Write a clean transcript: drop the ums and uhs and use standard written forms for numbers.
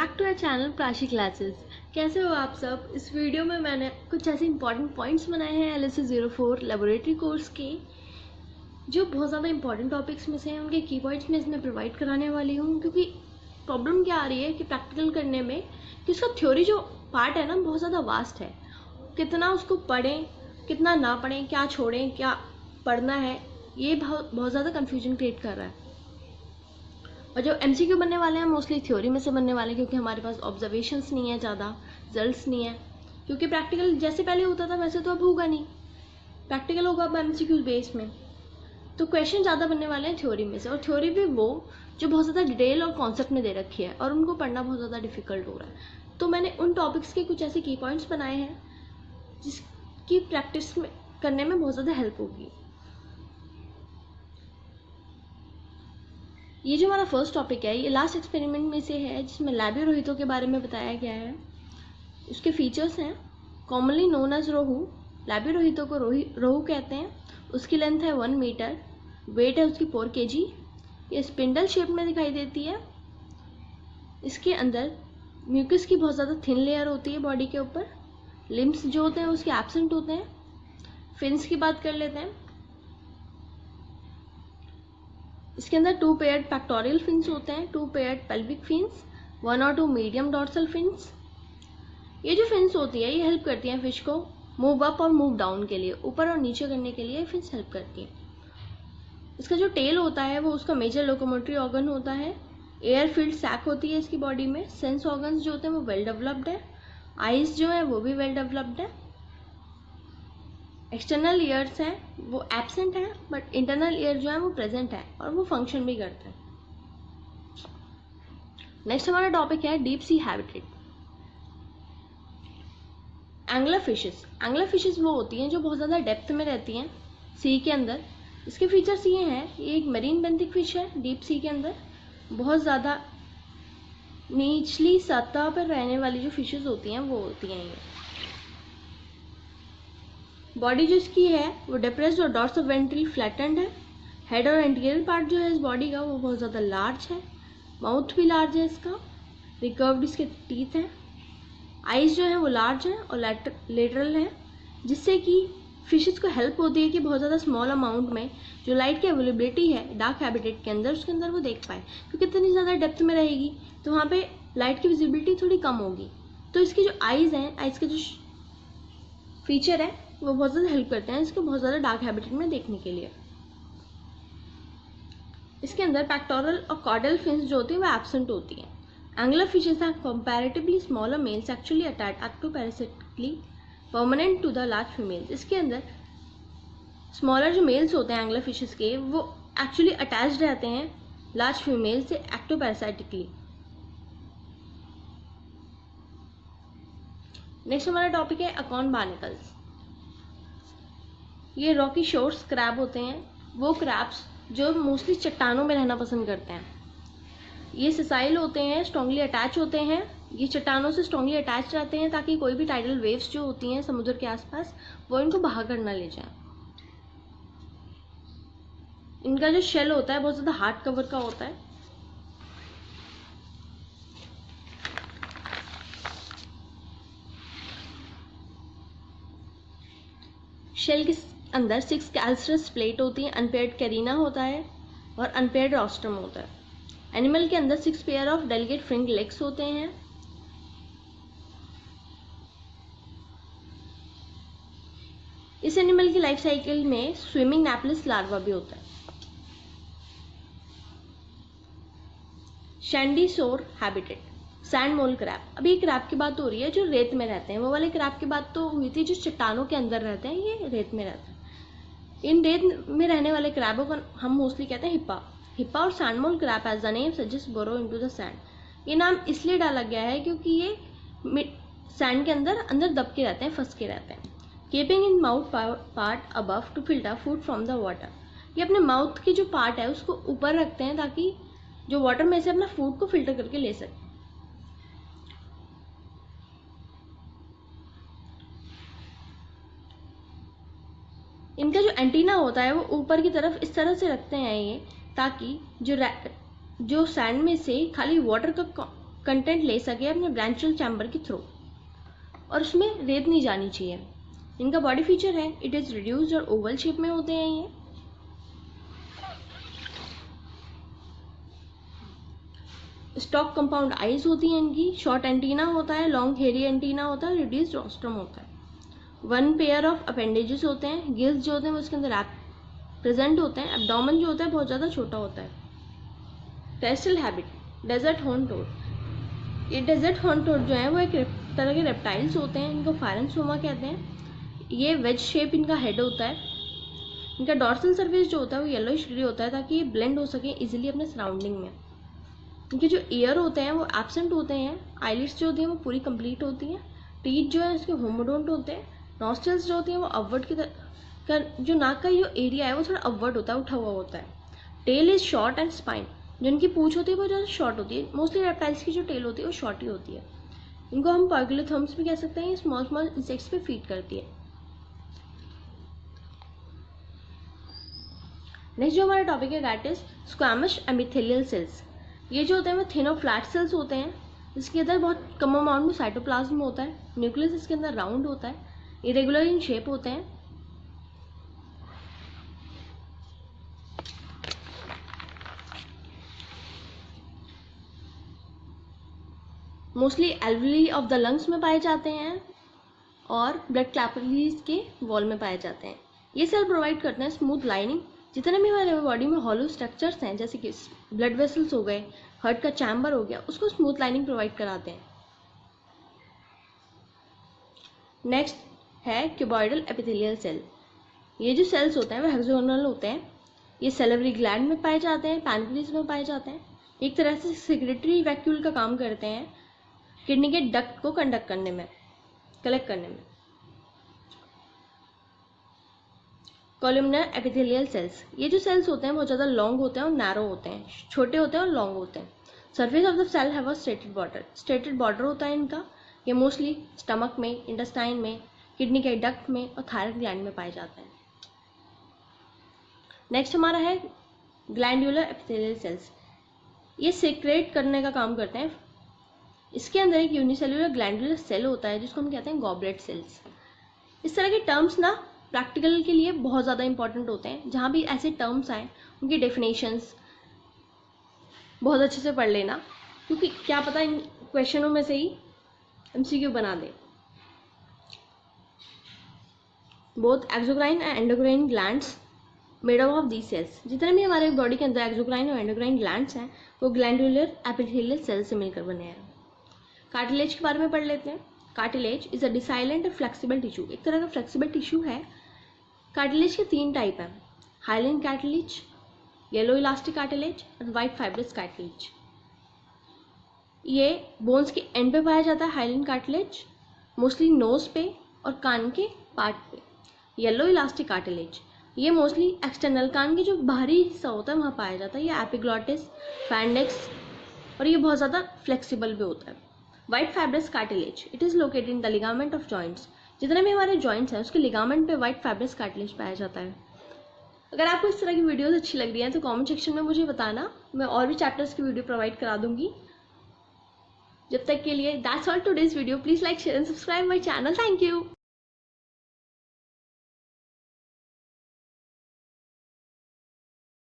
Back to our channel Prachi classes. कैसे हो आप सब। इस वीडियो में मैंने कुछ ऐसे इंपॉर्टेंट पॉइंट्स बनाए हैं LSA-04 लेबोरेटरी कोर्स के, जो बहुत ज़्यादा इंपॉर्टेंट टॉपिक्स में से हैं। उनके की पॉइंट्स मैं इसमें प्रोवाइड कराने वाली हूँ, क्योंकि प्रॉब्लम क्या आ रही है कि प्रैक्टिकल करने में कि उसका थ्योरी जो पार्ट है ना बहुत ज़्यादा वास्ट है। कितना उसको पढ़ें कितना ना पढ़ें, क्या छोड़ें क्या पढ़ना है, ये बहुत ज़्यादा कन्फ्यूजन क्रिएट कर रहा है। और जो MCQ बनने वाले हैं मोस्टली थ्योरी में से बनने वाले हैं, क्योंकि हमारे पास ऑब्जर्वेशंस नहीं है, ज़्यादा रिजल्ट्स नहीं है। क्योंकि प्रैक्टिकल जैसे पहले होता था वैसे तो अब होगा नहीं, प्रैक्टिकल होगा अब MCQ बेस में। तो क्वेश्चन ज़्यादा बनने वाले हैं थ्योरी में से, और थ्योरी भी वो जो बहुत ज़्यादा डिटेल और कॉन्सेप्ट में दे रखी है और उनको पढ़ना बहुत ज़्यादा डिफिकल्ट हो रहा है। तो मैंने उन टॉपिक्स के कुछ ऐसे की पॉइंट्स बनाए हैं जिसकी प्रैक्टिस में करने में बहुत ज़्यादा हेल्प होगी। ये जो हमारा फर्स्ट टॉपिक है ये लास्ट एक्सपेरिमेंट में से है, जिसमें लैबियोरोहितों के बारे में बताया गया है। उसके फीचर्स हैं कॉमनली नोन एज रोहू। लैबियोरोहितों को रोहू कहते हैं। उसकी लेंथ है 1 मीटर, वेट है उसकी 4 kg। ये स्पिंडल शेप में दिखाई देती है। इसके अंदर म्यूकस की बहुत ज़्यादा थिन लेयर होती है बॉडी के ऊपर। लिम्स जो होते हैं उसके एब्सेंट होते हैं। फिन्स की बात कर लेते हैं। इसके अंदर 2 पेयर्ड पेक्टोरियल फिन्स होते हैं, 2 पेयर्ड पेल्विक फिन्स, 1 और 2 मीडियम डॉर्सल फिन्स। ये जो फिन्स होती है ये हेल्प करती हैं फिश को मूव अप और मूव डाउन के लिए, ऊपर और नीचे करने के लिए फिन्स हेल्प करती हैं। इसका जो टेल होता है वो उसका मेजर लोकोमोटरी ऑर्गन होता है। एयर फील्ड सैक होती है इसकी बॉडी में। सेंस ऑर्गन्स जो होते हैं वो वेल डेवलप्ड है। आइज जो है वो भी वेल डेवलप्ड है। एक्सटर्नल ईयर्स हैं वो एब्सेंट हैं, बट इंटरनल ईयर जो है वो प्रेजेंट है और वो फंक्शन भी करते हैं। नेक्स्ट हमारा टॉपिक है deep sea habitat. Angler fishes वो होती हैं जो बहुत ज़्यादा डेप्थ में रहती हैं सी के अंदर। इसके फीचर्स ये हैं, ये एक मरीन बेंथिक फिश है डीप सी के अंदर। बहुत ज़्यादा निचली सतह पर रहने वाली जो फिशेस होती हैं वो होती हैं ये। बॉडी जो इसकी है वो डिप्रेस्ड और डॉर्सोवेंट्रल फ्लैटेंड है। हेड और एंटीरियर पार्ट जो है इस बॉडी का वो बहुत ज़्यादा लार्ज है। माउथ भी लार्ज है इसका। रिकर्व्ड इसके टीथ हैं। आइज जो है वो लार्ज है और लेटरल है, जिससे कि फिशेस को हेल्प होती है कि बहुत ज़्यादा स्मॉल अमाउंट में जो लाइट की अवेलेबिलिटी है डार्क हैबिटेट के अंदर उसके अंदर वो देख पाए, क्योंकि इतनी ज़्यादा डेप्थ में रहेगी तो वहाँ पे लाइट की विजिबिलिटी थोड़ी कम होगी। तो इसकी जो आइज़ हैं, आइज़ के जो फीचर है वो बहुत ज़्यादा हेल्प करते हैं इसको बहुत ज़्यादा डार्क हैबिटेट में देखने के लिए। इसके अंदर पेक्टोरल और कॉर्डल फिन्स जो होती है वो एब्सेंट होती हैं। Angler fishes are comparatively smaller males actually attached ectoparasitically permanent to the large females. इसके अंदर स्मॉलर जो मेल्स होते हैं एंगलर फिशेस के वो एक्चुअली अटैच्ड रहते हैं लार्ज फीमेल से एक्टोपैरासिटिकली। नेक्स्ट हमारा टॉपिक है अकॉन बार्नेकल्स। ये रॉकी शोर्स क्रैब होते हैं, वो क्रैब्स जो मोस्टली चट्टानों में रहना पसंद करते हैं। ये सिसाइल होते हैं, स्ट्रॉन्गली अटैच होते हैं। ये चट्टानों से स्ट्रॉन्गली अटैच रहते हैं ताकि कोई भी टाइडल वेव्स जो होती हैं समुद्र के आसपास वो इनको बहा कर ना ले जाए। इनका जो शेल होता है बहुत ज़्यादा हार्ड कवर का होता है। शेल के अंदर 6 कैल्सरस प्लेट होती है। अनपेयर्ड कैरिना होता है और अनपेयर्ड रोस्ट्रम होता है। एनिमल के अंदर 6 पेयर ऑफ डेलिकेट फ्रिंग लेग्स होते हैं। इस एनिमल की लाइफ साइकिल में स्विमिंग नेपलेस लार्वा भी होता है। शैंडी सोर हैबिटेट, सैंड मोल क्रैब। अभी क्रैब की बात हो रही है जो रेत में रहते हैं, वो वाले क्रैब की बात तो हुई थी जो चट्टानों के अंदर रहते हैं, ये रेत में रहते हैं। इन रेत में रहने वाले क्रैबों को हम मोस्टली कहते हैं हिप्पा और sand mole crab as the name suggest burrow into the sand. ये नाम इसलिए डाला गया है क्योंकि ये सैंड के अंदर दब के रहते हैं, फंस के रहते हैं। Keeping in mouth part above to filter food from the water. ये अपने माउथ की जो पार्ट है उसको ऊपर रखते हैं ताकि जो वाटर में से अपना फूड को फिल्टर करके ले सके। इनका जो एंटीना होता है वो ऊपर की तरफ इस तरह से रखते हैं ये, ताकि जो सैंड में से खाली वाटर का कंटेंट ले सके अपने ब्रांचियल चैम्बर के थ्रू, और उसमें रेत नहीं जानी चाहिए। इनका बॉडी फीचर है, इट इज़ रिड्यूस्ड और ओवल शेप में होते हैं ये। स्टॉक कंपाउंड आइज होती हैं इनकी, शॉर्ट एंटीना होता है, लॉन्ग हेरी एंटीना होता है, रिड्यूस्ड रोस्ट्रम होता है। 1 पेयर ऑफ अपेंडेजेस होते हैं, गिल्स जो होते हैं वो उसके अंदर प्रेजेंट होते हैं। एब्डोमेन जो होता है बहुत ज़्यादा छोटा होता है। Terrestrial habit, desert horn toad. ये डेजर्ट हॉर्न टोड जो है वो एक तरह के रेप्टाइल्स होते हैं, इनको फायरनसोमा कहते हैं। ये वेज शेप इनका हेड होता है। इनका डॉर्सल सर्फेस जो होता है वो येलोइश ग्रे होता है ताकि ये ब्लेंड हो सके इजीली अपने सराउंडिंग में। इनके जो ईयर होते हैं वो एब्सेंट होते हैं। आईलिड्स जो होती हैं वो पूरी कंप्लीट होती हैं। टीथ जो है उसके होमोडोंट होते हैं। नॉस्ट्रल्स जो होती हैं वो अपवर्ड की तरह, जो नाक का जो एरिया है वो थोड़ा अपवर्ड होता है, उठा हुआ होता है। Tail is short and spine, जो इनकी पूंछ होती है वो ज़्यादा शॉर्ट होती है। मोस्टली रेप्टाइल्स की जो टेल होती है वो शॉर्ट ही होती है। इनको हम पॉर्गुलोथर्म्स भी कह सकते हैं। ये स्मॉल स्मॉल इंसेक्ट्स पे फीड करती है। नेक्स्ट जो हमारा टॉपिक है that is squamous epithelial cells. ये जो होते हैं वो थिन और फ्लैट सेल्स होते हैं। इसके अंदर बहुत कम अमाउंट में साइटोप्लाज्म होता है। न्यूक्लियस इसके अंदर राउंड होता है, इरेगुलर इन शेप होते हैं। Mostly alveoli of the lungs में पाए जाते हैं और ब्लड कैपिलरीज के वॉल में पाए जाते हैं। ये सेल प्रोवाइड करते हैं स्मूथ लाइनिंग। जितने भी हमारे बॉडी में हॉलो स्ट्रक्चर्स हैं जैसे कि ब्लड वेसल्स हो गए, हार्ट का चैम्बर हो गया, उसको स्मूथ लाइनिंग प्रोवाइड कराते हैं। नेक्स्ट है क्यूबॉइडल एपिथेलियल सेल। ये जो सेल्स होते हैं वो हेक्सागोनल होते हैं। ये सैलिवरी ग्लैंड में पाए जाते हैं, पैनक्रियाज में पाए जाते हैं। एक तरह से सेक्रेटरी वैक्यूल का काम करते हैं किडनी के डक्ट को कलेक्ट करने में। कॉलमनर एपिथेलियल सेल्स, ये जो सेल्स होते हैं बहुत ज़्यादा लॉन्ग होते हैं और नैरो होते हैं, छोटे होते हैं और लॉन्ग होते हैं। Surface of the cell have a striated border होता है इनका। ये मोस्टली स्टमक में, इंटेस्टाइन में, किडनी के डक्ट में और थायराइड ग्लैंड में पाए जाते हैं। नेक्स्ट हमारा है ग्लैंडुलर एपिथेलियल सेल्स। ये सेक्रेट करने का काम करते हैं। इसके अंदर एक यूनिसेलुलर ग्लैंडुलर सेल होता है जिसको हम कहते हैं गॉबलेट सेल्स। इस तरह के टर्म्स ना प्रैक्टिकल के लिए बहुत ज़्यादा इंपॉर्टेंट होते हैं। जहाँ भी ऐसे टर्म्स आए उनकी डेफिनेशंस बहुत अच्छे से पढ़ लेना, क्योंकि क्या पता इन क्वेश्चनों में से ही MCQ बना दे। Both exocrine and endocrine glands made up of these cells. जितने भी हमारे बॉडी के अंदर एक्सोक्राइन और एंडोक्राइन ग्लैंड्स हैं वो ग्लैंडुलर एपिथेलियल सेल से मिलकर बने हैं। कार्टिलेज के बारे में पढ़ लेते हैं। कार्टिलेज इज अ डिसाइलेंट और फ्लेक्सिबल टिश्यू, एक तरह का फ्लेक्सिबल टिश्यू है। कार्टिलेज के 3 टाइप हैं, hyaline cartilage, yellow elastic cartilage और वाइट फाइब्रस कार्टिलेज। ये बोन्स के एंड पे पाया जाता है हाइलिन कार्टिलेज, मोस्टली नोज पे और कान के पार्ट पे। येलो इलास्टिक कार्टिलेज ये मोस्टली एक्सटर्नल कान के जो बाहरी हिस्सा होता है वहाँ पाया जाता है। ये एपिग्लॉटिस, फैंडेक्स और ये बहुत ज़्यादा फ्लेक्सिबल भी होता है। White fibrous cartilage it is located in the ligament of joints. जितने भी हमारे जॉइंट्स हैं उसके लिगामेंट पे वाइट फाइब्रस कार्टिलेज पाया जाता है। अगर आपको इस तरह की वीडियोस अच्छी लग रही हैं तो कमेंट सेक्शन में मुझे बताना, मैं और भी चैप्टर्स की वीडियो प्रोवाइड करा दूंगी। जब तक के लिए that's all today's video. Please like, share and subscribe my channel. Thank you.